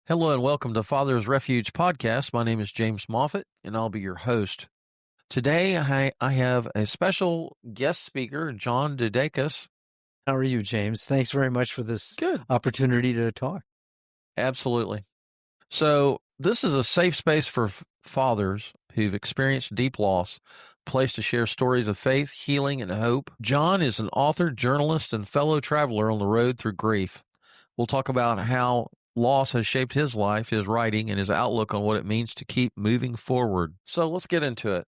Hello and welcome to Father's Refuge podcast. My name is James Moffitt, and I'll be your host. Today, I have a special guest speaker, John DeDakis. How are you, James? Thanks very much for this Good. opportunity to talk. Absolutely. So this is a safe space for fathers who've experienced deep loss, a place to share stories of faith, healing, and hope. John is an author, journalist, and fellow traveler on the road through grief. We'll talk about how loss has shaped his life, his writing, and his outlook on what it means to keep moving forward. So let's get into it.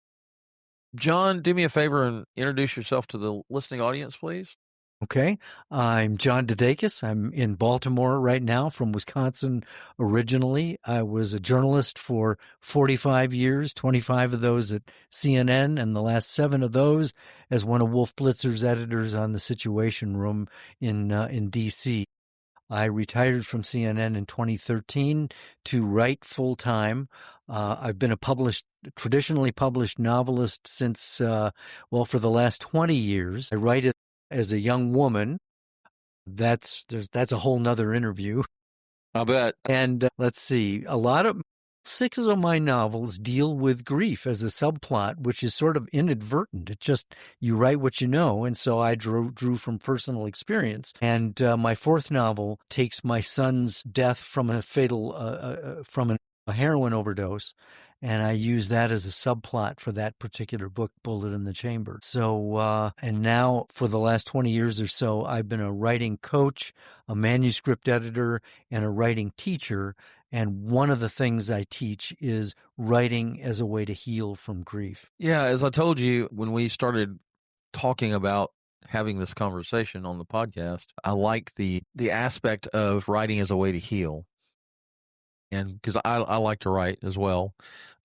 John, do me a favor and introduce yourself to the listening audience, please. Okay. I'm John DeDakis. I'm in Baltimore right now, from Wisconsin originally. I was a journalist for 45 years, 25 of those at CNN, and the last 7 of those as one of Wolf Blitzer's editors on the Situation Room in D.C. I retired from CNN in 2013 to write full-time. I've been a traditionally published novelist since, for the last 20 years. I write it as a young woman. That's a whole nother interview. I bet. And let's see, 6 of my novels deal with grief as a subplot, which is sort of inadvertent. It's just you write what you know, and so I drew from personal experience. And my 4th novel takes my son's death from a a heroin overdose, and I use that as a subplot for that particular book, Bullet in the Chamber. So, and now for the last 20 years or so, I've been a writing coach, a manuscript editor, and a writing teacher. And one of the things I teach is writing as a way to heal from grief. Yeah, as I told you when we started talking about having this conversation on the podcast, I like the aspect of writing as a way to heal. And because I like to write as well.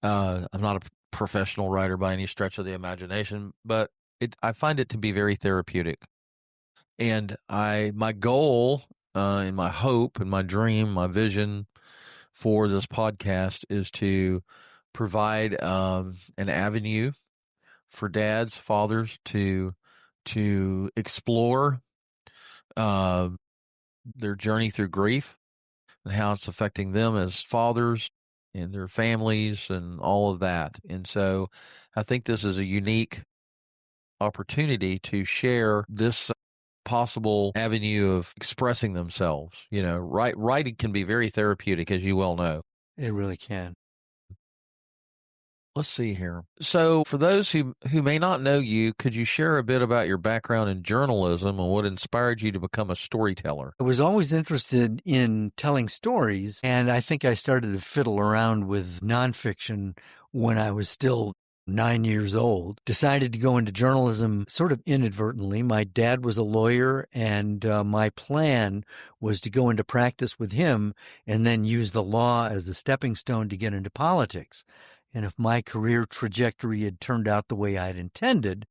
I'm not a professional writer by any stretch of the imagination, but I find it to be very therapeutic. And my goal and my hope and my dream, my vision for this podcast is to provide an avenue for dads, fathers to explore their journey through grief and how it's affecting them as fathers and their families and all of that. And so I think this is a unique opportunity to share this possible avenue of expressing themselves. You know, writing can be very therapeutic, as you well know. It really can. Let's see here. So for those who may not know you, could you share a bit about your background in journalism and what inspired you to become a storyteller? I was always interested in telling stories, and I think I started to fiddle around with nonfiction when I was still 9 years old. Decided to go into journalism sort of inadvertently. My dad was a lawyer, and my plan was to go into practice with him and then use the law as a stepping stone to get into politics. And if my career trajectory had turned out the way I'd intended,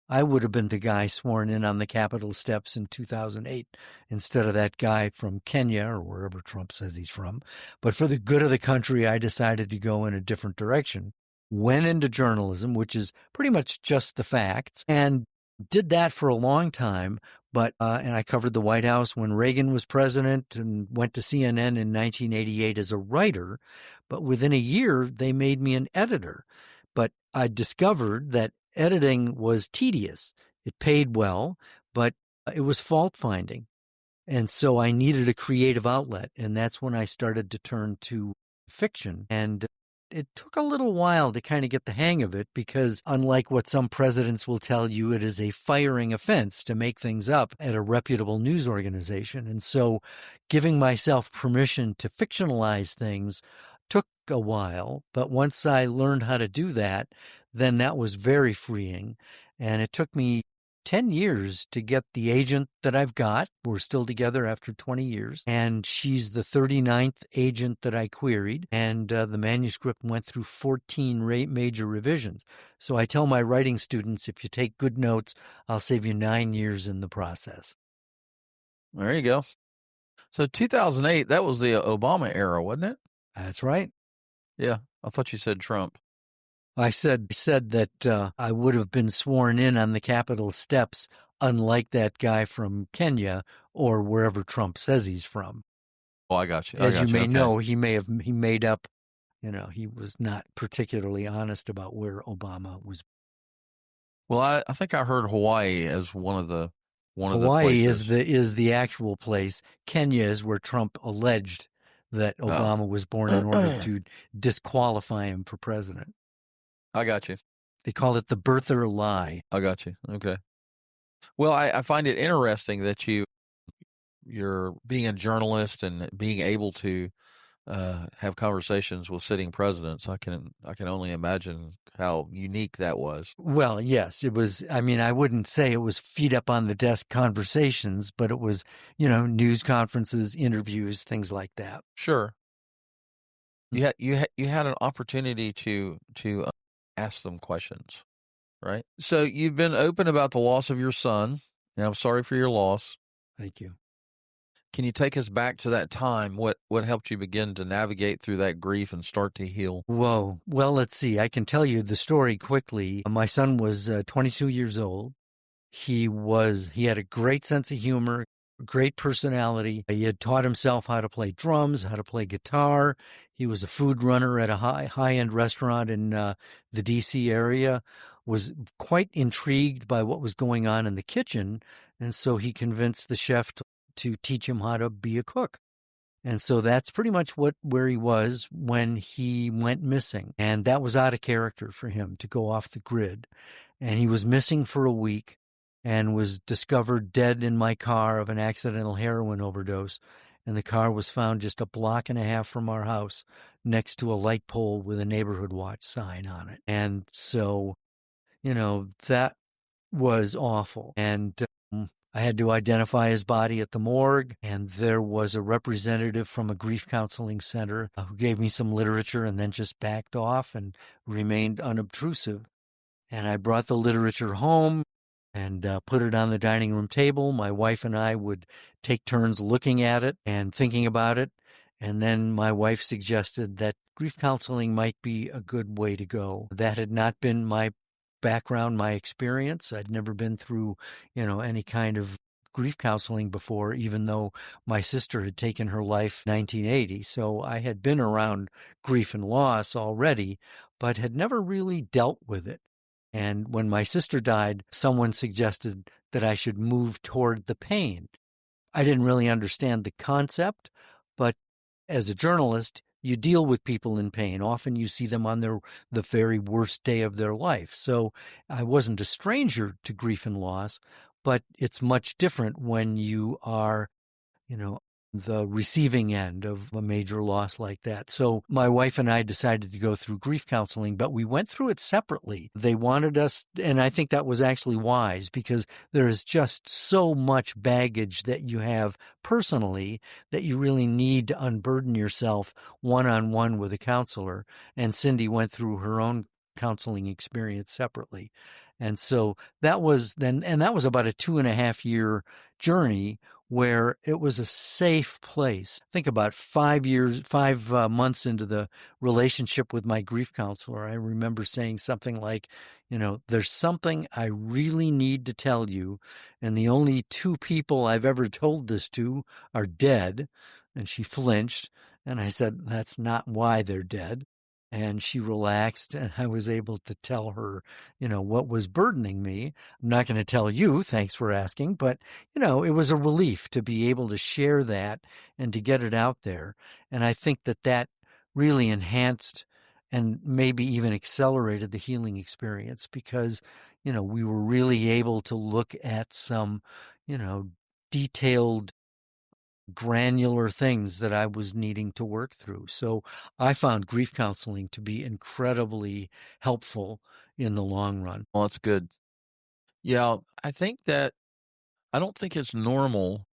I would have been the guy sworn in on the Capitol steps in 2008 instead of that guy from Kenya or wherever Trump says he's from. But for the good of the country, I decided to go in a different direction. Went into journalism, which is pretty much just the facts, and did that for a long time. But and I covered the White House when Reagan was president and went to CNN in 1988 as a writer. But within a year, they made me an editor. But I discovered that editing was tedious. It paid well, but it was fault finding. And so I needed a creative outlet. And that's when I started to turn to fiction. And it took a little while to kind of get the hang of it because, unlike what some presidents will tell you, it is a firing offense to make things up at a reputable news organization. And so giving myself permission to fictionalize things took a while. But once I learned how to do that, then that was very freeing. And it took me 10 years to get the agent that I've got. We're still together after 20 years. And she's the 39th agent that I queried. And the manuscript went through 14 major revisions. So I tell my writing students, if you take good notes, I'll save you 9 years in the process. There you go. So 2008, that was the Obama era, wasn't it? That's right. Yeah. I thought you said Trump. I said that I would have been sworn in on the Capitol steps, unlike that guy from Kenya or wherever Trump says he's from. Oh, I got you. As you may know, he made up, he was not particularly honest about where Obama was. Well, I think I heard Hawaii as one of the places. Hawaii is the actual place. Kenya is where Trump alleged that Obama was born in order to disqualify him for president. I got you. They call it the birther lie. I got you. Okay. Well, I find it interesting that you're being a journalist and being able to have conversations with sitting presidents. I can only imagine how unique that was. Well, yes, it was. I mean, I wouldn't say it was feet up on the desk conversations, but it was, news conferences, interviews, things like that. Sure. You had an opportunity to ask them questions, right? So you've been open about the loss of your son, and I'm sorry for your loss. Thank you. Can you take us back to that time? What helped you begin to navigate through that grief and start to heal? Whoa. Well, let's see. I can tell you the story quickly. My son was 22 years old. He had a great sense of humor, great personality. He had taught himself how to play drums, how to play guitar. He was a food runner at a high-end restaurant in the D.C. area, was quite intrigued by what was going on in the kitchen, and so he convinced the chef to teach him how to be a cook. And so that's pretty much where he was when he went missing. And that was out of character for him to go off the grid. And he was missing for a week and was discovered dead in my car of an accidental heroin overdose. And the car was found just a block and a half from our house next to a light pole with a neighborhood watch sign on it. And so, that was awful. And I had to identify his body at the morgue, and there was a representative from a grief counseling center who gave me some literature and then just backed off and remained unobtrusive. And I brought the literature home and put it on the dining room table. My wife and I would take turns looking at it and thinking about it. And then my wife suggested that grief counseling might be a good way to go. That had not been my background, my experience. I'd never been through, any kind of grief counseling before, even though my sister had taken her life in 1980. So I had been around grief and loss already, but had never really dealt with it. And when my sister died, someone suggested that I should move toward the pain. I didn't really understand the concept, but as a journalist, you deal with people in pain. Often you see them on the very worst day of their life. So I wasn't a stranger to grief and loss, but it's much different when you are, the receiving end of a major loss like that. So my wife and I decided to go through grief counseling, but we went through it separately. They wanted us, and I think that was actually wise because there is just so much baggage that you have personally that you really need to unburden yourself one-on-one with a counselor. And Cindy went through her own counseling experience separately. And so that was about a 2.5-year journey where it was a safe place. Think about 5 months into the relationship with my grief counselor, I remember saying something like, there's something I really need to tell you, and the only 2 people I've ever told this to are dead. And she flinched, and I said, that's not why they're dead. And she relaxed, and I was able to tell her, what was burdening me. I'm not going to tell you, thanks for asking, but, it was a relief to be able to share that and to get it out there. And I think that really enhanced and maybe even accelerated the healing experience because, we were really able to look at some, detailed, granular things that I was needing to work through. So I found grief counseling to be incredibly helpful in the long run. Well, that's good. Yeah, I don't think it's normal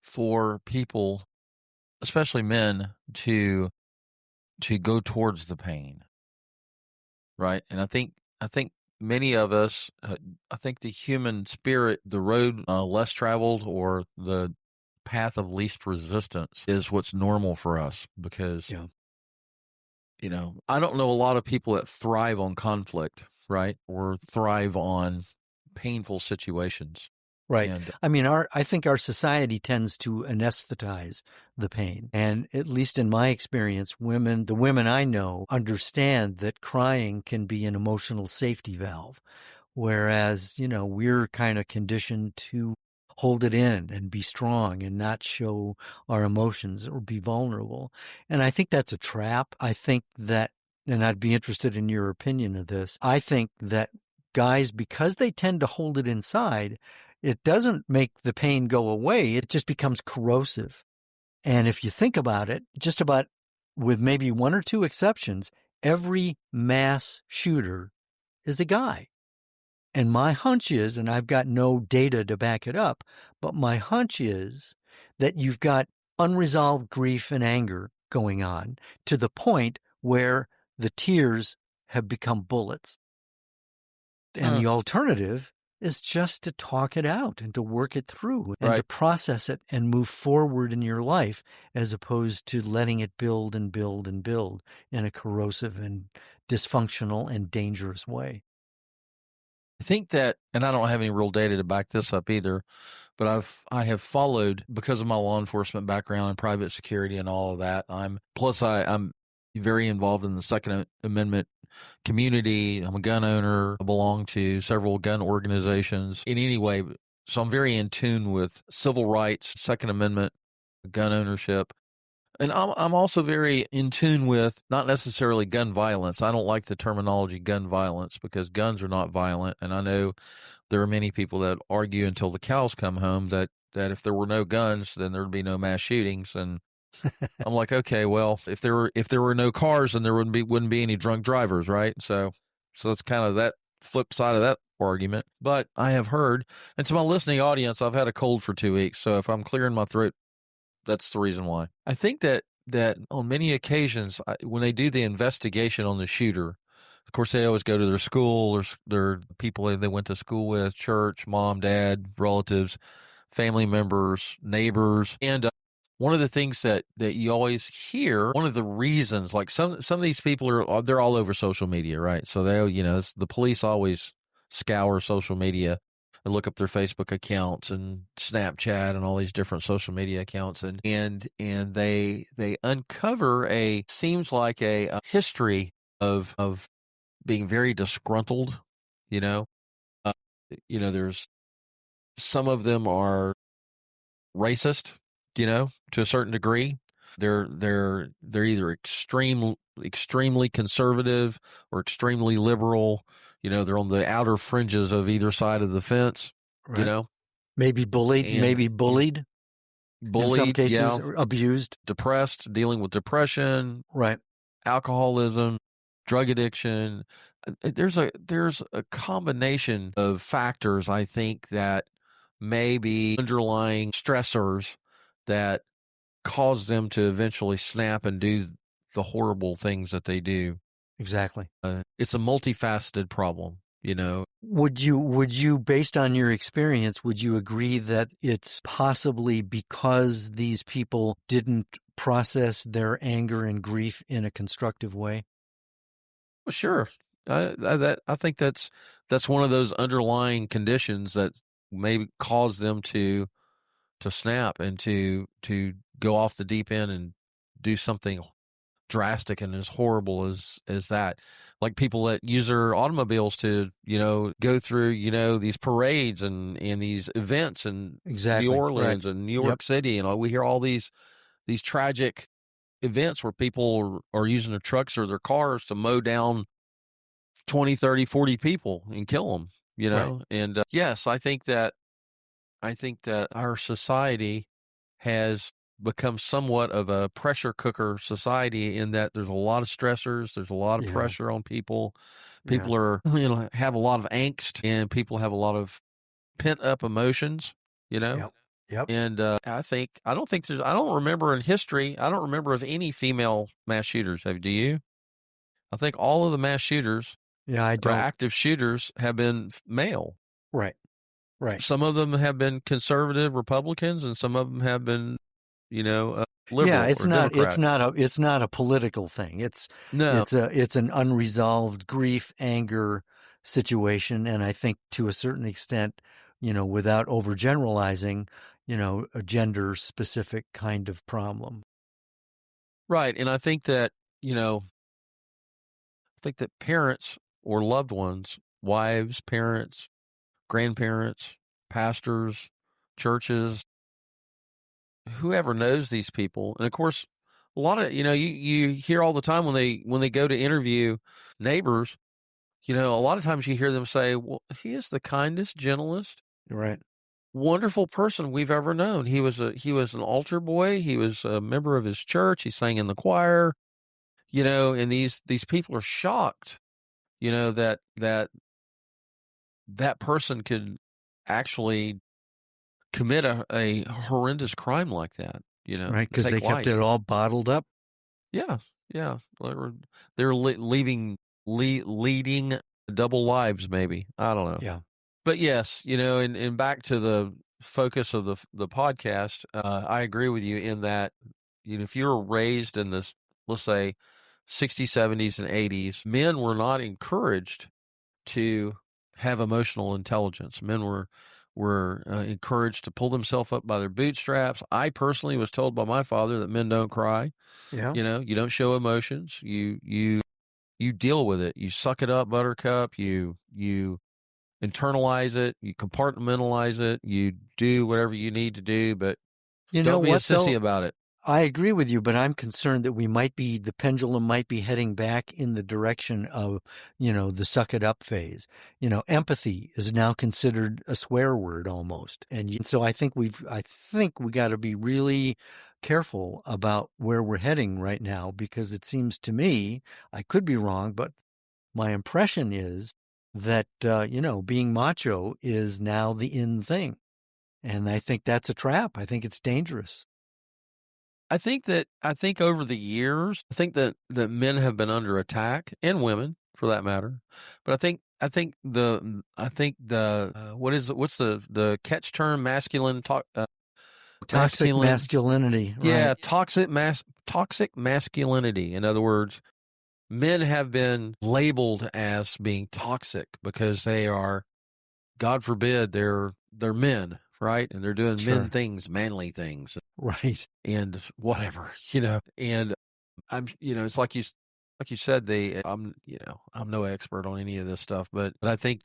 for people, especially men, to go towards the pain, right? And I think many of us, I think the human spirit, the road less traveled or the path of least resistance is what's normal for us because, Yeah. I don't know a lot of people that thrive on conflict, right? Or thrive on painful situations. Right. And I mean, I think our society tends to anesthetize the pain. And at least in my experience, the women I know understand that crying can be an emotional safety valve. Whereas, we're kind of conditioned to hold it in and be strong and not show our emotions or be vulnerable. And I think that's a trap. I think that, and I'd be interested in your opinion of this, I think that guys, because they tend to hold it inside, it doesn't make the pain go away. It just becomes corrosive. And if you think about it, just about with maybe one or two exceptions, every mass shooter is a guy. And my hunch is, and I've got no data to back it up, but my hunch is that you've got unresolved grief and anger going on to the point where the tears have become bullets. And the alternative is just to talk it out and to work it through and to process it and move forward in your life as opposed to letting it build and build and build in a corrosive and dysfunctional and dangerous way. I think that, and I don't have any real data to back this up either, but I have followed because of my law enforcement background and private security and all of that. I'm very involved in the Second Amendment community. I'm a gun owner. I belong to several gun organizations in any way. So I'm very in tune with civil rights, Second Amendment, gun ownership. And I'm also very in tune with not necessarily gun violence. I don't like the terminology gun violence because guns are not violent. And I know there are many people that argue until the cows come home that if there were no guns, then there'd be no mass shootings. And I'm like, okay, well, if there were no cars, then there wouldn't be any drunk drivers, right? So that's kind of that flip side of that argument. But I have heard, and to my listening audience, I've had a cold for 2 weeks, so if I'm clearing my throat, that's the reason why. I think that on many occasions, when they do the investigation on the shooter, of course, they always go to their school or their people they went to school with, church, mom, dad, relatives, family members, neighbors. And one of the things that you always hear, one of the reasons, like some of these people they're all over social media, right? So the police always scour social media and look up their Facebook accounts and Snapchat and all these different social media accounts, and they uncover seems like a history of being very disgruntled. There's some of them are racist, to a certain degree. They're either extremely conservative or extremely liberal. They're on the outer fringes of either side of the fence. Right. Maybe bullied, in some cases, yeah, abused, depressed, dealing with depression, right, alcoholism, drug addiction. There's a combination of factors, I think, that may be underlying stressors that cause them to eventually snap and do the horrible things that they do. Exactly. It's a multifaceted problem, Would you, based on your experience, would you agree that it's possibly because these people didn't process their anger and grief in a constructive way? Well, sure. I think that's one of those underlying conditions that maybe cause them to snap and to go off the deep end and do something drastic and as horrible as that. Like people that use their automobiles to, go through, these parades and these events in Exactly. New Orleans Right. and New York City. And we hear all these tragic events where people are using their trucks or their cars to mow down 20, 30, 40 people and kill them, Right. And yes, I think that our society has become somewhat of a pressure cooker society in that there's a lot of stressors, there's a lot of Yeah. pressure on people. Yeah. People are, have a lot of angst, and people have a lot of pent up emotions, you know. Yep. Yep. And I don't remember in history, I don't remember of any female mass shooters. Do you? I think all of the mass shooters Yeah, I or don't. active shooters have been male. Right. Right. Some of them have been conservative Republicans, and some of them have been, Yeah, liberal or it's Democrat. not a political thing. No, It's an unresolved grief, anger situation, and I think to a certain extent, without overgeneralizing, a gender specific kind of problem. right. And I think that, parents or loved ones, wives, parents, grandparents, pastors, churches, whoever knows these people, and of course, a lot of you hear all the time when they go to interview neighbors, a lot of times you hear them say, "Well, he is the kindest, gentlest, Right. wonderful person we've ever known. He was an altar boy. He was a member of his church. He sang in the choir." And these people are shocked, that person could actually commit a horrendous crime like that, Right, because take they kept it life. all bottled up. Yeah, yeah. They're leading double lives, maybe. I don't know. Yeah. But yes, and back to the focus of the podcast, I agree with you in that, if you were raised in this, let's say, 60s, 70s, and 80s, men were not encouraged to have emotional intelligence. Men were encouraged to pull themselves up by their bootstraps. I personally was told by my father that men don't cry. Yeah. You don't show emotions. You deal with it. You suck it up, buttercup. You internalize it. You compartmentalize it. You do whatever you need to do, but You know don't be a what, sissy though? about it. I agree with you, but I'm concerned that the pendulum might be heading back in the direction of, the suck it up phase. Empathy is now considered a swear word almost. And so I think we got to be really careful about where we're heading right now, because it seems to me, I could be wrong, but my impression is that, being macho is now the in thing. And I think that's a trap. I think it's dangerous. I think over the years, I think that men have been under attack, and women for that matter. But what's the catch term, Toxic masculine? masculinity, Yeah, right? toxic masculinity. In other words, men have been labeled as being toxic because they are, God forbid, they're men, right? And they're doing men Sure. things, manly things, Right. and whatever, And it's like you said, I'm no expert on any of this stuff, but I think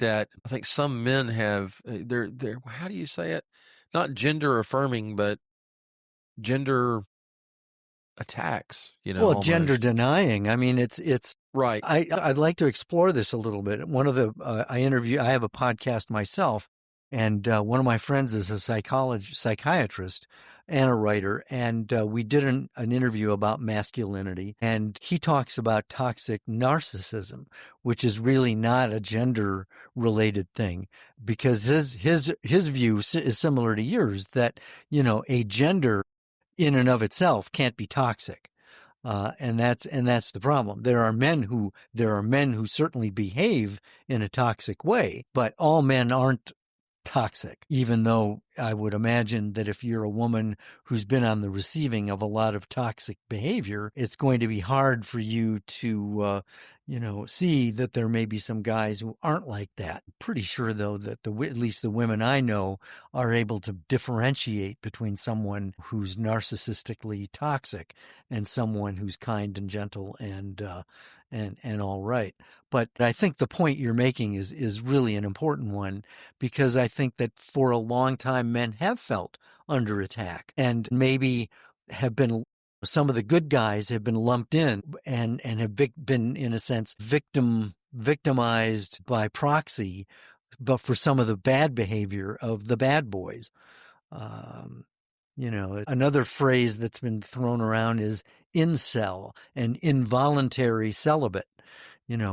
some men have they're how do you say it? Not gender affirming, but gender attacks, Well, gender almost. denying. I mean, it's. Right. I'd like to explore this a little bit. I have a podcast myself, and one of my friends is a psychiatrist and a writer, and we did an interview about masculinity, and he talks about toxic narcissism, which is really not a gender related thing, because his view is similar to yours, that a gender in and of itself can't be toxic. And that's the problem. There are men who certainly behave in a toxic way, but all men aren't toxic, even though I would imagine that if you're a woman who's been on the receiving of a lot of toxic behavior, it's going to be hard for you to, see that there may be some guys who aren't like that. I'm pretty sure, though, that at least the women I know are able to differentiate between someone who's narcissistically toxic and someone who's kind and gentle and all right. But I think the point you're making is really an important one, because I think that for a long time men have felt under attack and maybe have been some of the good guys have been lumped in and have been, in a sense, victimized by proxy, but for some of the bad behavior of the bad boys. Another phrase that's been thrown around is incel, an involuntary celibate,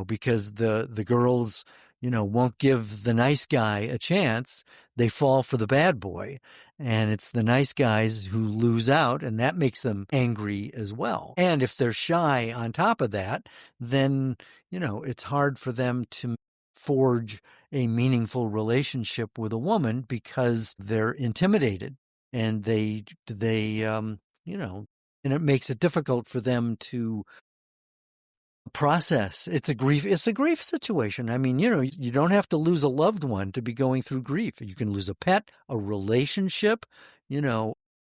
because the girls, won't give the nice guy a chance. They fall for the bad boy. And it's the nice guys who lose out, and that makes them angry as well. And if they're shy on top of that, then, it's hard for them to forge a meaningful relationship with a woman because they're intimidated, and and it makes it difficult for them to process. It's a grief situation. I mean, you don't have to lose a loved one to be going through grief. You can lose a pet, a relationship,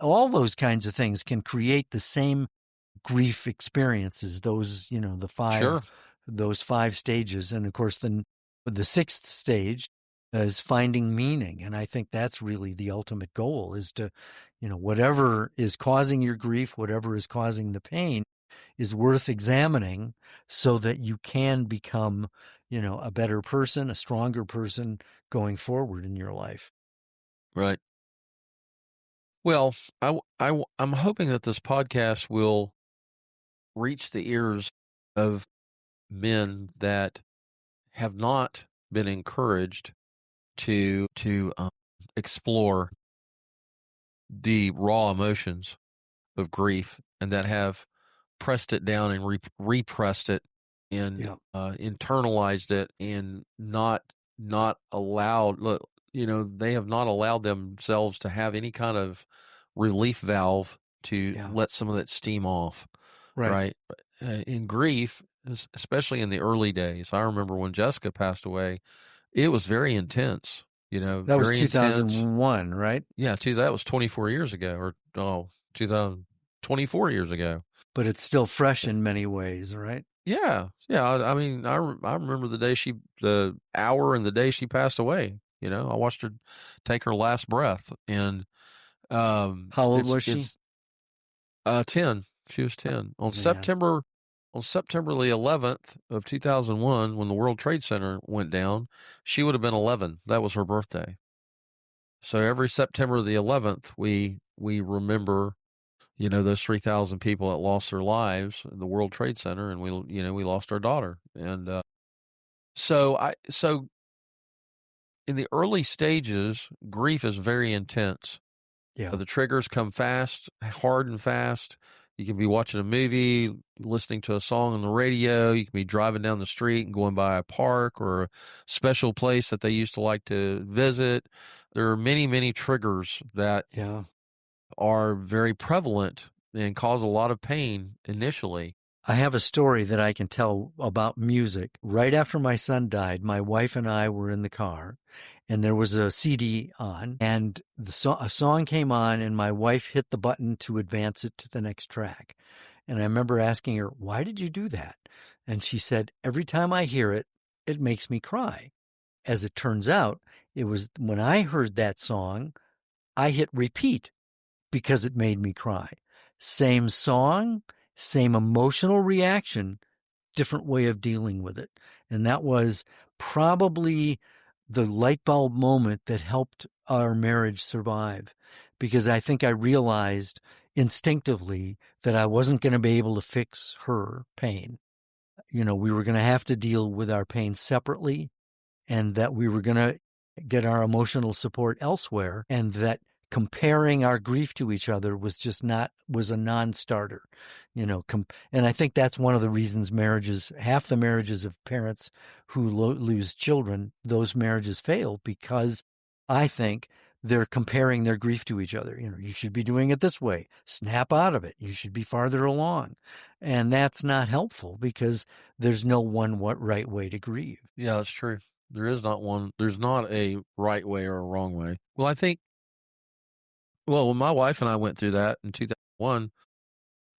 all those kinds of things can create the same grief experiences, those, Sure. those 5 stages. And of course, the 6th stage is finding meaning. And I think that's really the ultimate goal, is to, whatever is causing your grief, whatever is causing the pain, is worth examining so that you can become, a better person, a stronger person going forward in your life. Right. Well, I'm hoping that this podcast will reach the ears of men that have not been encouraged to explore the raw emotions of grief, and that have pressed it down and repressed it and internalized it, and not allowed, they have not allowed themselves to have any kind of relief valve to let some of that steam off. Right. In grief, especially in the early days, I remember when Jessica passed away, it was very intense. That very was 2001, intense. Right? Yeah, that was 24 years ago, 24 years ago. But it's still fresh in many ways, right? Yeah. I mean, I remember the hour and the day she passed away. I watched her take her last breath, and how old was she? 10. She was 10 on September the 11th of 2001, when the World Trade Center went down. She would have been 11. That was her birthday. So every September the 11th, we remember, those 3,000 people that lost their lives in the World Trade Center, and we lost our daughter. And so in the early stages, grief is very intense. Yeah. The triggers come fast, hard and fast. You can be watching a movie, listening to a song on the radio. You can be driving down the street and going by a park or a special place that they used to like to visit. There are many, many triggers that are very prevalent and cause a lot of pain initially. I have a story that I can tell about music. Right after my son died, my wife and I were in the car, and there was a CD on, and a song came on, and my wife hit the button to advance it to the next track. And I remember asking her, "Why did you do that?" And she said, "Every time I hear it, it makes me cry." As it turns out, it was when I heard that song, I hit repeat because it made me cry. Same song, same emotional reaction, different way of dealing with it. And that was probably the light bulb moment that helped our marriage survive, because I think I realized instinctively that I wasn't going to be able to fix her pain. We were going to have to deal with our pain separately, and that we were going to get our emotional support elsewhere, and that comparing our grief to each other was a non-starter, and I think that's one of the reasons half the marriages of parents who lose children, those marriages fail, because I think they're comparing their grief to each other. You should be doing it this way. Snap out of it. You should be farther along. And that's not helpful, because there's no one right way to grieve. Yeah, that's true. There is not one. There's not a right way or a wrong way. Well, I think, when my wife and I went through that in 2001,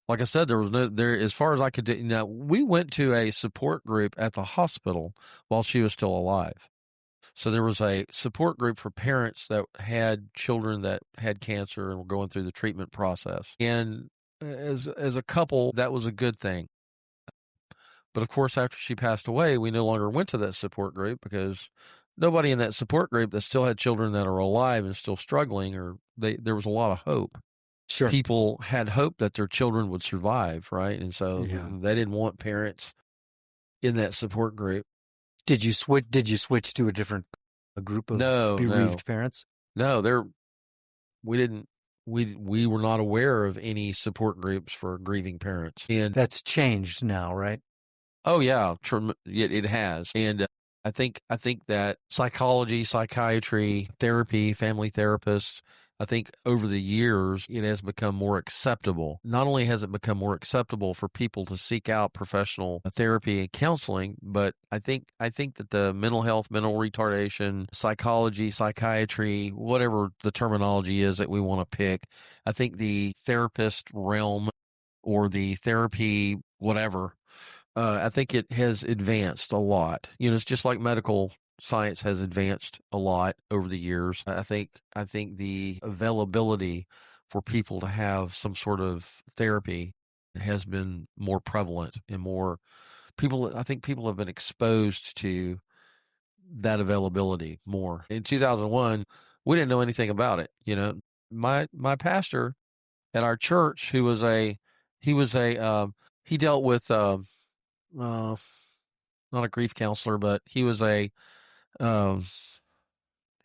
like I said, as far as I could do, we went to a support group at the hospital while she was still alive. So there was a support group for parents that had children that had cancer and were going through the treatment process. And as a couple, that was a good thing. But of course, after she passed away, we no longer went to that support group because nobody in that support group that still had children that are alive and still struggling, or there was a lot of hope. Sure. People had hope that their children would survive, right? And so Yeah. they didn't want parents in that support group. Did you switch to a group of bereaved parents? No, we didn't. We were not aware of any support groups for grieving parents, and that's changed now, right? Oh yeah, it has, and I think that psychology, psychiatry, therapy, family therapists, I think over the years it has become more acceptable. Not only has it become more acceptable for people to seek out professional therapy and counseling, but I think that the mental health, mental retardation, psychology, psychiatry, whatever the terminology is that we want to pick, I think the therapist realm or the therapy whatever, I think it has advanced a lot. It's just like medical science has advanced a lot over the years. I think the availability for people to have some sort of therapy has been more prevalent and more people. I think people have been exposed to that availability more. In 2001, we didn't know anything about it. My pastor at our church, he dealt with uh, not a grief counselor, but um,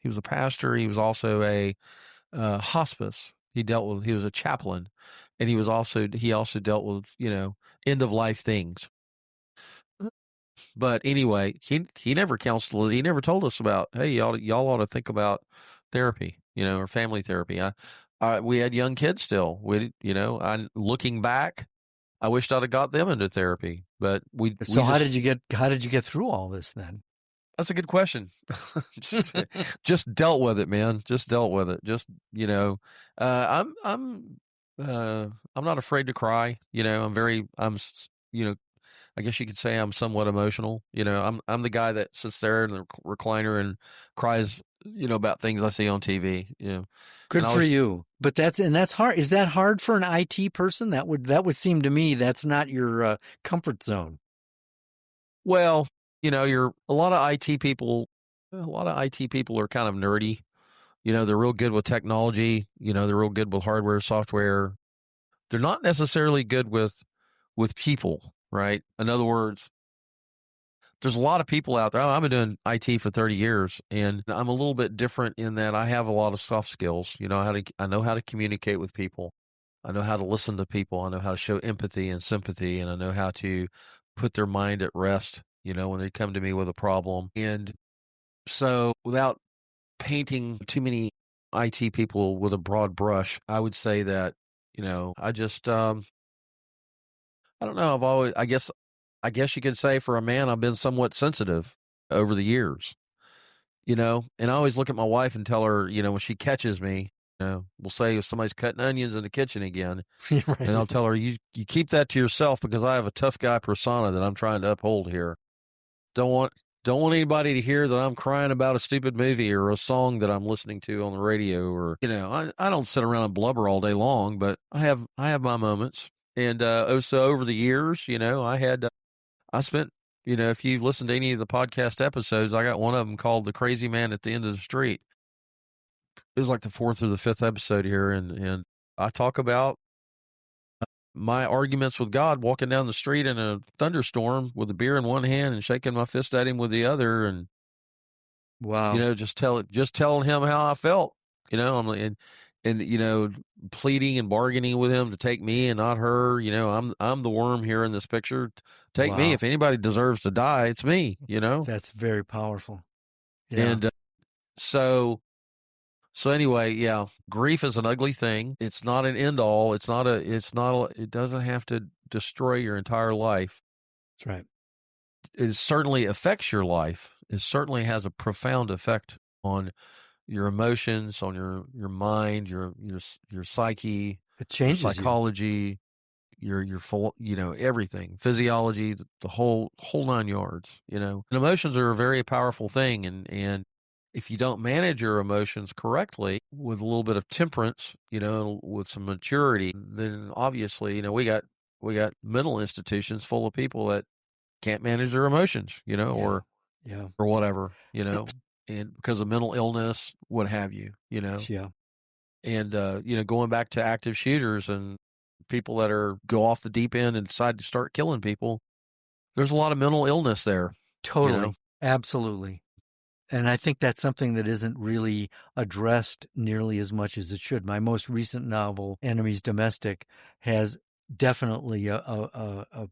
he was a pastor. He was also a hospice. He was a chaplain, and he also dealt with end of life things. But anyway, he never counseled. He never told us about, hey, y'all ought to think about therapy, or family therapy. We had young kids still. I looking back, I wished I'd have got them into therapy, but So how did you get through all this then? That's a good question. just dealt with it, man. Just dealt with it. I'm not afraid to cry. I guess you could say I'm somewhat emotional. I'm the guy that sits there in the recliner and cries, about things I see on TV. Good for you. But that's hard. Is that hard for an IT person? That would seem to me that's not your comfort zone. Well, a lot of IT people. A lot of IT people are kind of nerdy. They're real good with technology. They're real good with hardware, software. They're not necessarily good with people, right? In other words, there's a lot of people out there. I've been doing IT for 30 years, and I'm a little bit different in that I have a lot of soft skills. I know how to communicate with people. I know how to listen to people. I know how to show empathy and sympathy, and I know how to put their mind at rest, when they come to me with a problem. And so without painting too many IT people with a broad brush, I would say that, I just, I don't know. I guess you could say for a man, I've been somewhat sensitive over the years, and I always look at my wife and tell her, when she catches me, we'll say if somebody's cutting onions in the kitchen again, right. And I'll tell her, you keep that to yourself because I have a tough guy persona that I'm trying to uphold here. Don't want anybody to hear that I'm crying about a stupid movie or a song that I'm listening to on the radio, or I don't sit around and blubber all day long, but I have my moments. And so over the years, I spent, if you've listened to any of the podcast episodes, I got one of them called "The Crazy Man at the End of the Street." It was like the fourth or the fifth episode here, and I talk about my arguments with God, walking down the street in a thunderstorm with a beer in one hand and shaking my fist at him with the other, and wow, just telling him how I felt, and pleading and bargaining with him to take me and not her. I'm the worm here in this picture. Take me. If anybody deserves to die, it's me. That's very powerful. Yeah. And so anyway, yeah, grief is an ugly thing. It's not an end all. It doesn't have to destroy your entire life. That's right. It certainly affects your life. It certainly has a profound effect on your emotions, on your mind, your psyche, it changes your psychology, your everything, physiology, the whole 9 yards. And emotions are a very powerful thing, and if you don't manage your emotions correctly with a little bit of temperance, with some maturity, then obviously, we got mental institutions full of people that can't manage their emotions, Yeah. or Yeah. whatever, It- and because of mental illness, what have you, yeah. and going back to active shooters and people that go off the deep end and decide to start killing people, there's a lot of mental illness there, Totally. Absolutely. And I think that's something that isn't really addressed nearly as much as it should. My most recent novel, Enemies Domestic, has definitely a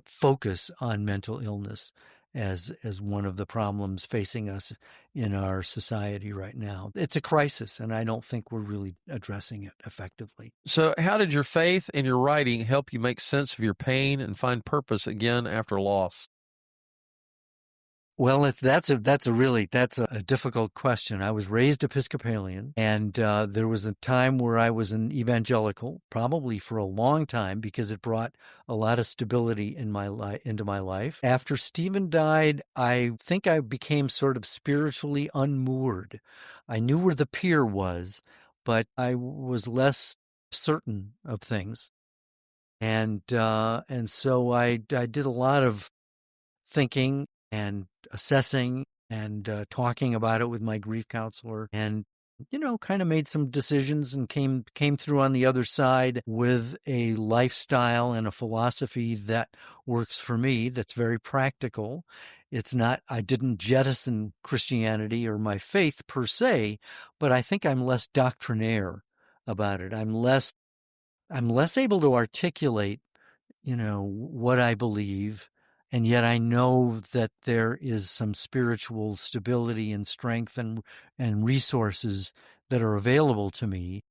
focus on mental illness as one of the problems facing us in our society right now. It's a crisis, and I don't think we're really addressing it effectively. So, how did your faith and your writing help you make sense of your pain and find purpose again after loss? Well, that's a difficult question. I was raised Episcopalian, and there was a time where I was an evangelical, probably for a long time, because it brought a lot of stability into my life. After Stephen died, I think I became sort of spiritually unmoored. I knew where the pier was, but I was less certain of things, and so I did a lot of thinking and assessing and talking about it with my grief counselor, and kind of made some decisions and came through on the other side with a lifestyle and a philosophy that works for me, that's very practical. It's not, I didn't jettison Christianity or my faith per se, but I think I'm less doctrinaire about it. I'm less able to articulate what I believe, and yet I know that there is some spiritual stability and strength and resources that are available to me,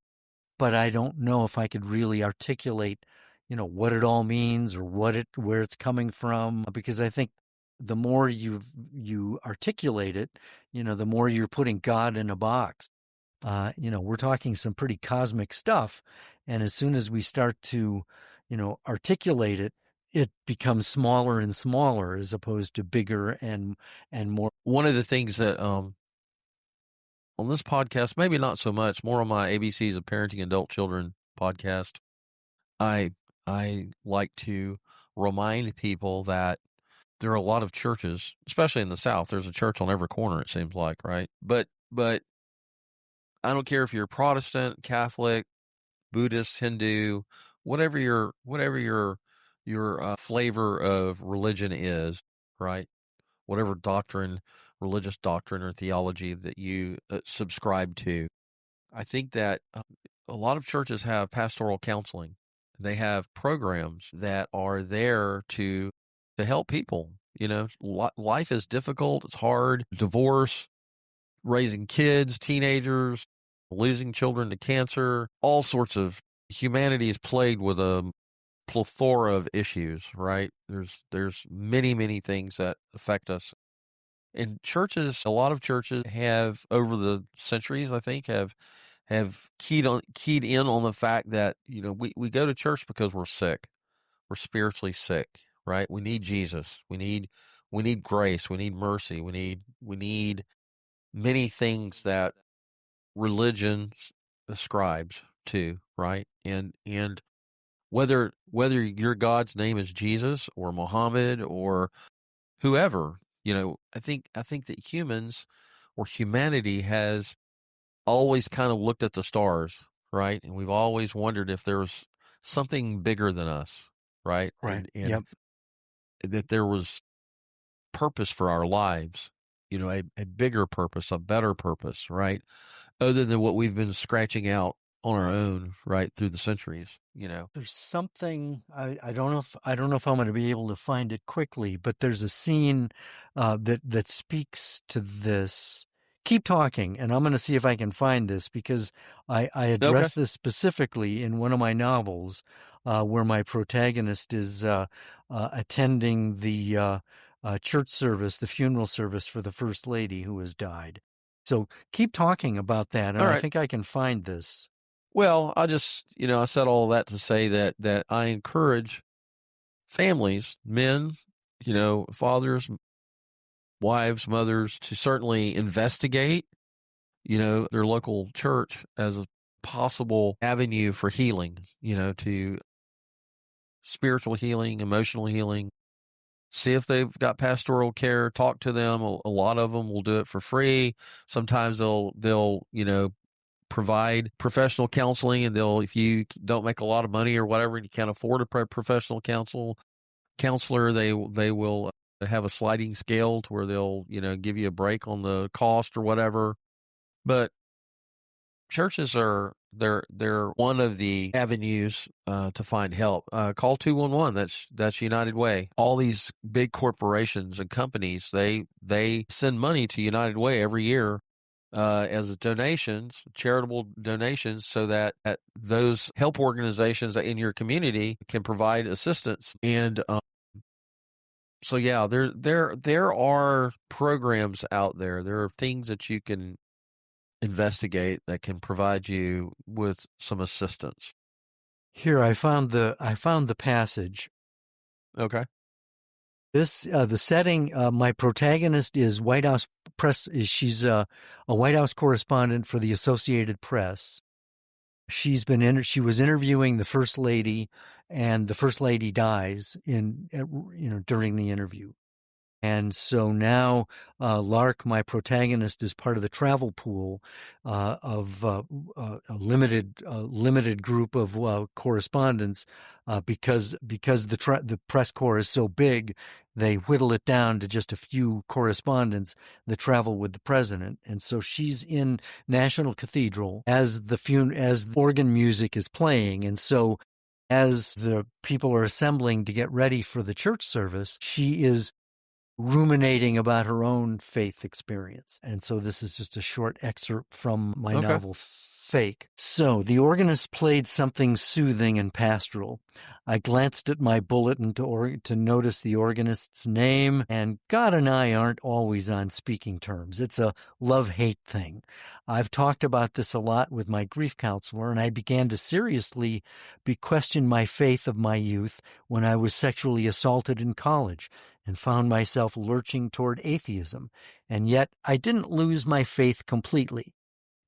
but I don't know if I could really articulate, what it all means or where it's coming from, because I think the more you articulate it, the more you're putting God in a box. We're talking some pretty cosmic stuff. And as soon as we start to, articulate it, it becomes smaller and smaller as opposed to bigger and more. One of the things that on this podcast, maybe not so much, more on my ABCs of Parenting Adult Children podcast, I I like to remind people that there are a lot of churches, especially in the South. There's a church on every corner, it seems like, right? But I don't care if you're Protestant, Catholic, Buddhist, Hindu, whatever your flavor of religion is, right? Whatever doctrine, religious doctrine or theology that you subscribe to. I think that a lot of churches have pastoral counseling. They have programs that are there to help people. Life is difficult. It's hard. Divorce, raising kids, teenagers, losing children to cancer, all sorts of humanity is plagued with a plethora of issues, right? There's many, many things that affect us. And churches, a lot of churches have over the centuries, I think, have keyed in on the fact that, we go to church because we're sick. We're spiritually sick, right? We need Jesus. We need grace. We need mercy. We need many things that religion ascribes to, right? And whether your God's name is Jesus or Muhammad or whoever, I think that humans or humanity has always kind of looked at the stars, right? And we've always wondered if there was something bigger than us, right? Right. And Yep. that there was purpose for our lives, a bigger purpose, a better purpose, right? Other than what we've been scratching out on our own, right, through the centuries. There's something I don't know if I'm going to be able to find it quickly, but there's a scene that speaks to this. Keep talking, and I'm going to see if I can find this, because I Okay. address this specifically in one of my novels, where my protagonist is attending the church service, the funeral service for the First Lady who has died. So keep talking about that, and All I right. think I can find this. Well, I said all that to say that I encourage families, men, fathers, wives, mothers to certainly investigate, their local church as a possible avenue for healing, to spiritual healing, emotional healing. See if they've got pastoral care, talk to them. A lot of them will do it for free. Sometimes they'll, provide professional counseling, and if you don't make a lot of money or whatever and you can't afford a professional counselor, they will have a sliding scale to where they'll, give you a break on the cost or whatever. But churches they're one of the avenues to find help. Call 211. That's United Way. All these big corporations and companies, they send money to United Way every year as donations, charitable donations, so that those help organizations in your community can provide assistance. And so yeah, there are programs out there. There are things that you can investigate that can provide you with some assistance. Here, I found the passage. Okay. This the setting. My protagonist is White House press. She's a White House correspondent for the Associated Press. She was interviewing the First Lady, and the First Lady dies during the interview. And so now Lark, my protagonist, is part of the travel pool of a limited group of correspondents because the press corps is so big, they whittle it down to just a few correspondents that travel with the president. And so she's in National Cathedral as the organ music is playing, and so as the people are assembling to get ready for the church service, she is ruminating about her own faith experience. And so this is just a short excerpt from my novel, Fake. So the organist played something soothing and pastoral. I glanced at my bulletin to notice the organist's name, and God and I aren't always on speaking terms. It's a love-hate thing. I've talked about this a lot with my grief counselor, and I began to seriously question my faith of my youth when I was sexually assaulted in college and found myself lurching toward atheism. And yet I didn't lose my faith completely.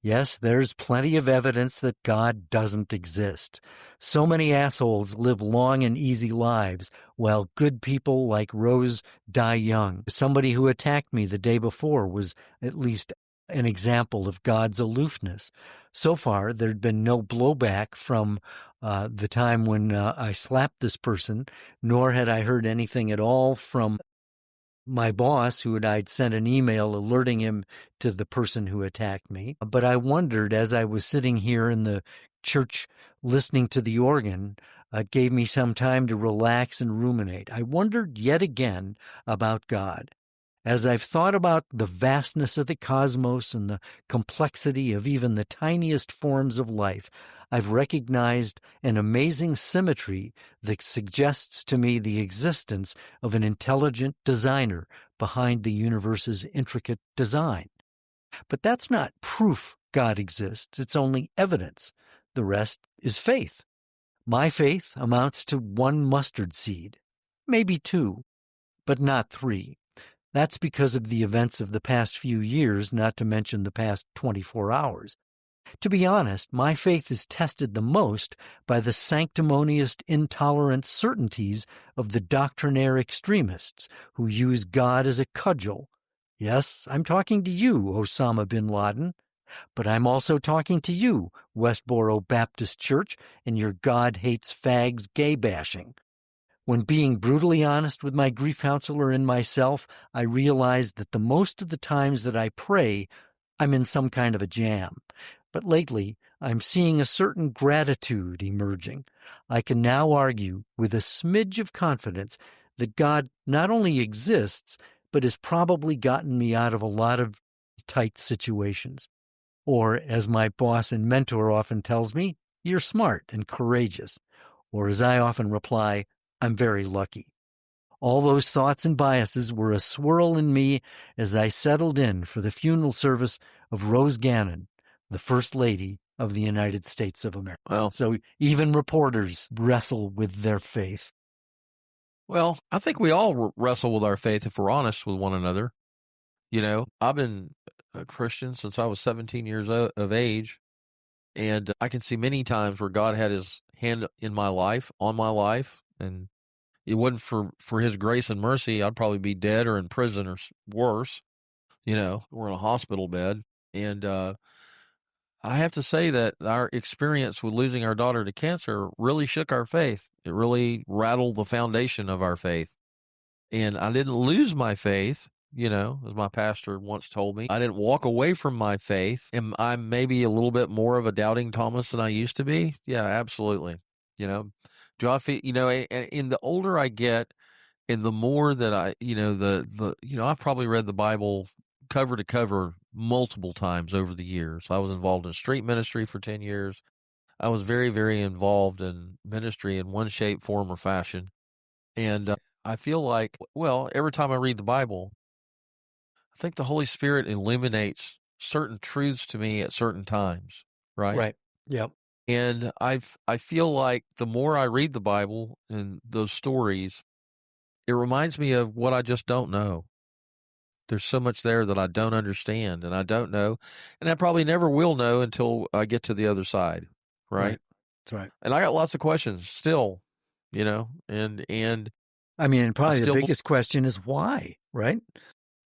Yes, there's plenty of evidence that God doesn't exist. So many assholes live long and easy lives, while good people like Rose die young. Somebody who attacked me the day before was at least an example of God's aloofness. So far, there'd been no blowback from the time when I slapped this person, nor had I heard anything at all from my boss, who I'd sent an email alerting him to the person who attacked me. But I wondered, as I was sitting here in the church listening to the organ, it gave me some time to relax and ruminate. I wondered yet again about God. As I've thought about the vastness of the cosmos and the complexity of even the tiniest forms of life, I've recognized an amazing symmetry that suggests to me the existence of an intelligent designer behind the universe's intricate design. But that's not proof God exists. It's only evidence. The rest is faith. My faith amounts to one mustard seed, maybe two, but not three. That's because of the events of the past few years, not to mention the past 24 hours. To be honest, my faith is tested the most by the sanctimonious, intolerant certainties of the doctrinaire extremists who use God as a cudgel. Yes, I'm talking to you, Osama bin Laden, but I'm also talking to you, Westboro Baptist Church, and your God hates fags gay bashing. When being brutally honest with my grief counselor and myself, I realized that the most of the times that I pray, I'm in some kind of a jam. But lately, I'm seeing a certain gratitude emerging. I can now argue with a smidge of confidence that God not only exists, but has probably gotten me out of a lot of tight situations. Or, as my boss and mentor often tells me, you're smart and courageous. Or, as I often reply, I'm very lucky. All those thoughts and biases were a swirl in me as I settled in for the funeral service of Rose Gannon, the First Lady of the United States of America. Well, so even reporters wrestle with their faith. Well, I think we all wrestle with our faith if we're honest with one another. I've been a Christian since I was 17 years of age, and I can see many times where God had his hand in my life, on my life, and it wasn't for his grace and mercy, I'd probably be dead or in prison or worse, or in a hospital bed. And I have to say that our experience with losing our daughter to cancer really shook our faith. It really rattled the foundation of our faith. And I didn't lose my faith, as my pastor once told me. I didn't walk away from my faith. Am I maybe a little bit more of a doubting Thomas than I used to be? Yeah, absolutely. You know, do I feel, and the older I get and the more that I, I've probably read the Bible cover to cover multiple times over the years. I was involved in street ministry for 10 years. I was very, very involved in ministry in one shape, form, or fashion. And I feel like, well, every time I read the Bible, I think the Holy Spirit illuminates certain truths to me at certain times, right? Right. Yep. And I feel like the more I read the Bible and those stories, it reminds me of what I just don't know. There's so much there that I don't understand and I don't know, and I probably never will know until I get to the other side, right? Right. That's right. And I got lots of questions still, and I mean, and I probably the still biggest question is why, right?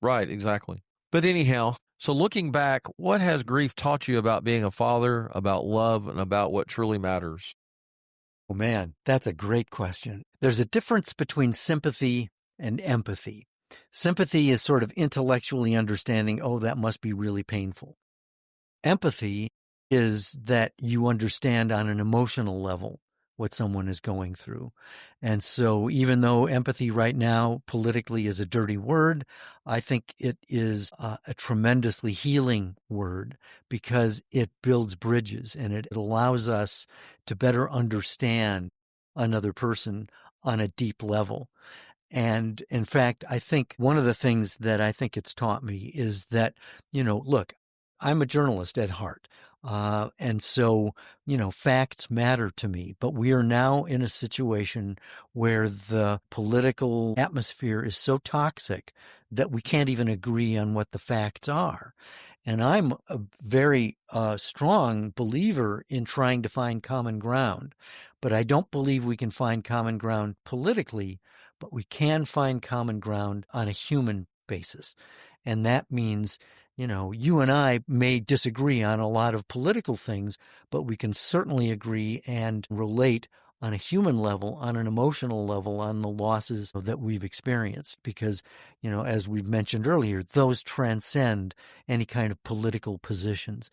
right, exactly. But anyhow, so looking back, what has grief taught you about being a father, about love, and about what truly matters? Oh, man, that's a great question. There's a difference between sympathy and empathy. Sympathy is sort of intellectually understanding, oh, that must be really painful. Empathy is that you understand on an emotional level what someone is going through. And so even though empathy right now politically is a dirty word, I think it is a tremendously healing word because it builds bridges and it allows us to better understand another person on a deep level. And in fact, I think one of the things that I think it's taught me is that, look, I'm a journalist at heart. And so, facts matter to me. But we are now in a situation where the political atmosphere is so toxic that we can't even agree on what the facts are. And I'm a very strong believer in trying to find common ground. But I don't believe we can find common ground politically, but we can find common ground on a human basis. And that means, you and I may disagree on a lot of political things, but we can certainly agree and relate on a human level, on an emotional level, on the losses that we've experienced. Because, as we've mentioned earlier, those transcend any kind of political positions.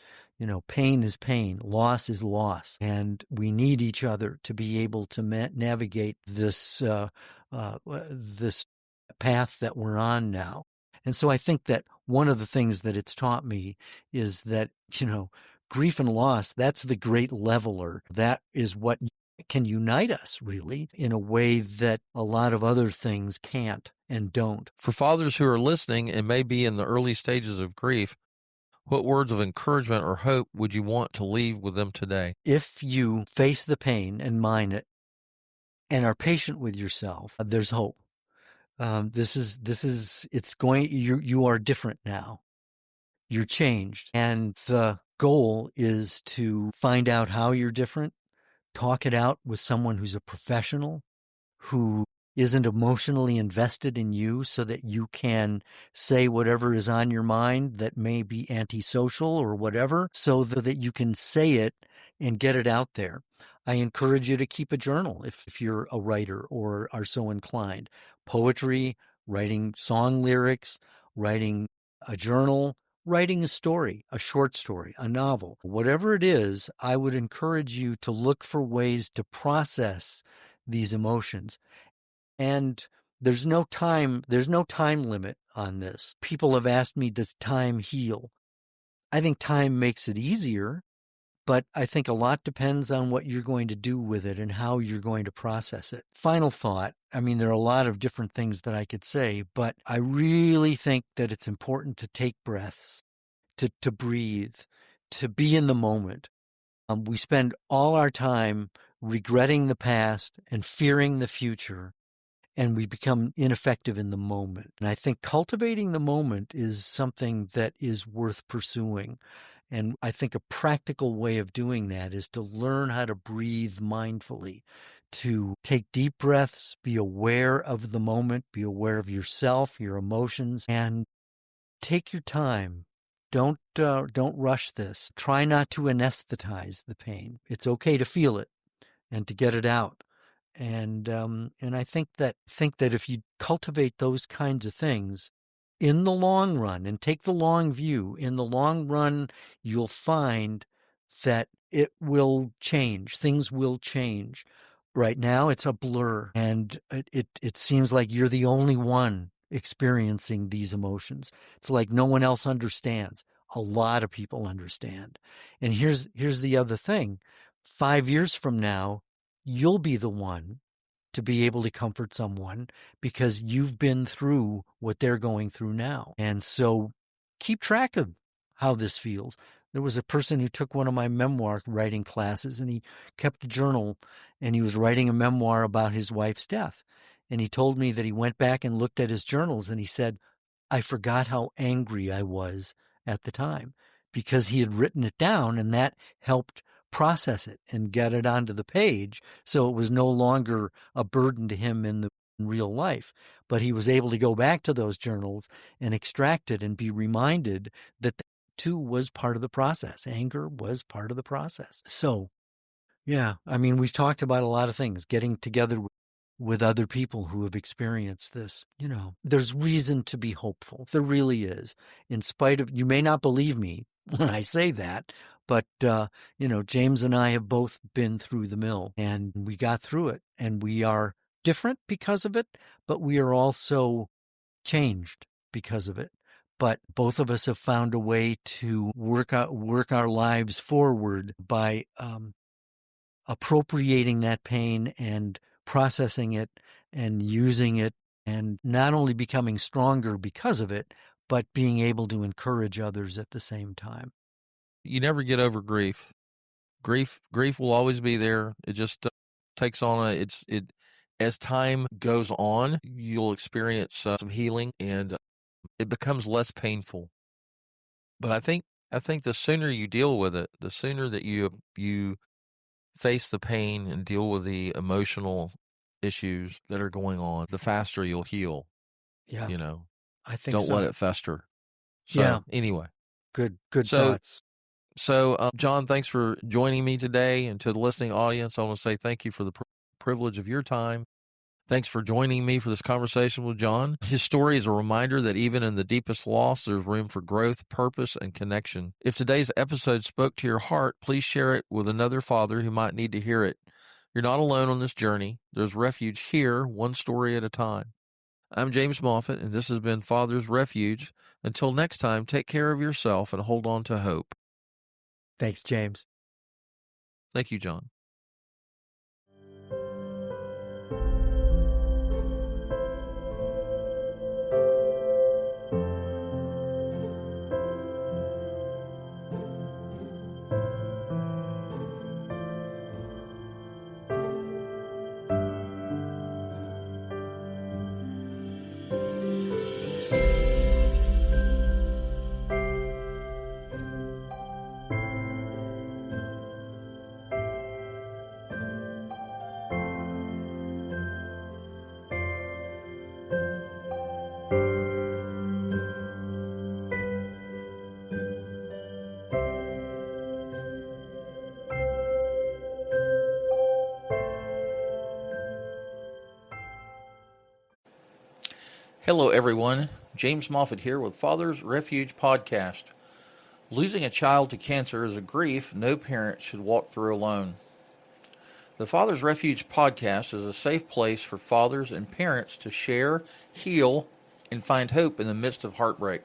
Pain is pain, loss is loss, and we need each other to be able to navigate this this path that we're on now. And so I think that one of the things that it's taught me is that, grief and loss, that's the great leveler. That is what can unite us, really, in a way that a lot of other things can't and don't. For fathers who are listening and may be in the early stages of grief, what words of encouragement or hope would you want to leave with them today? If you face the pain and mind it and are patient with yourself, there's hope. You are different now. You're changed. And the goal is to find out how you're different, talk it out with someone who's a professional, who isn't emotionally invested in you so that you can say whatever is on your mind that may be antisocial or whatever, so that you can say it and get it out there. I encourage you to keep a journal if you're a writer or are so inclined. Poetry, writing song lyrics, writing a journal, writing a story, a short story, a novel, whatever it is, I would encourage you to look for ways to process these emotions. And there's no time limit on this. People have asked me, does time heal? I think time makes it easier, but I think a lot depends on what you're going to do with it and how you're going to process it. Final thought, there are a lot of different things that I could say, but I really think that it's important to take breaths, to breathe, to be in the moment. We spend all our time regretting the past and fearing the future. and we become ineffective in the moment. And I think cultivating the moment is something that is worth pursuing. And I think a practical way of doing that is to learn how to breathe mindfully, to take deep breaths, be aware of the moment, be aware of yourself, your emotions, and take your time. Don't rush this. Try not to anesthetize the pain. It's okay to feel it and to get it out. And I think that if you cultivate those kinds of things in the long run and take the long view, in the long run, you'll find that it will change. Things will change. Right now, it's a blur, and it seems like you're the only one experiencing these emotions. It's like no one else understands. A lot of people understand. And here's the other thing. 5 years from now, you'll be the one to be able to comfort someone because you've been through what they're going through now. And so keep track of how this feels. There was a person who took one of my memoir writing classes, and he kept a journal, and he was writing a memoir about his wife's death. And he told me that he went back and looked at his journals, and he said, I forgot how angry I was at the time because he had written it down, and that helped process it and get it onto the page. So it was no longer a burden to him in real life, but he was able to go back to those journals and extract it and be reminded that that too was part of the process. Anger was part of the process. So, yeah, I mean, we've talked about a lot of things, getting together with other people who have experienced this. There's reason to be hopeful. There really is. In spite of, you may not believe me when I say that, but, James and I have both been through the mill, and we got through it, and we are different because of it, but we are also changed because of it. But both of us have found a way to work our lives forward by appropriating that pain and processing it and using it, and not only becoming stronger because of it, but being able to encourage others at the same time. You never get over grief. Grief will always be there. It just takes on as time goes on, you'll experience some healing, and it becomes less painful. But I think the sooner you deal with it, the sooner that you face the pain and deal with the emotional issues that are going on, the faster you'll heal. Yeah, I think don't so. let it fester. So anyway, good thoughts. So, John, thanks for joining me today. And to the listening audience, I want to say thank you for the privilege of your time. Thanks for joining me for this conversation with John. His story is a reminder that even in the deepest loss, there's room for growth, purpose, and connection. If today's episode spoke to your heart, please share it with another father who might need to hear it. You're not alone on this journey. There's refuge here, one story at a time. I'm James Moffitt, and this has been Father's Refuge. Until next time, take care of yourself and hold on to hope. Thanks, James. Thank you, John. Hello, everyone. James Moffitt here with Father's Refuge podcast. Losing a child to cancer is a grief no parent should walk through alone. The Father's Refuge podcast is a safe place for fathers and parents to share, heal, and find hope in the midst of heartbreak.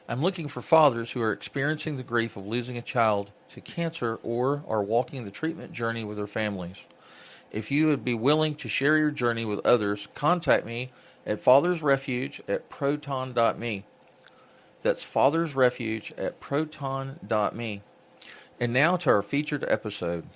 I'm looking for fathers who are experiencing the grief of losing a child to cancer or are walking the treatment journey with their families. If you would be willing to share your journey with others, contact me at fathersrefuge@proton.me. That's fathersrefuge@proton.me. And now to our featured episode.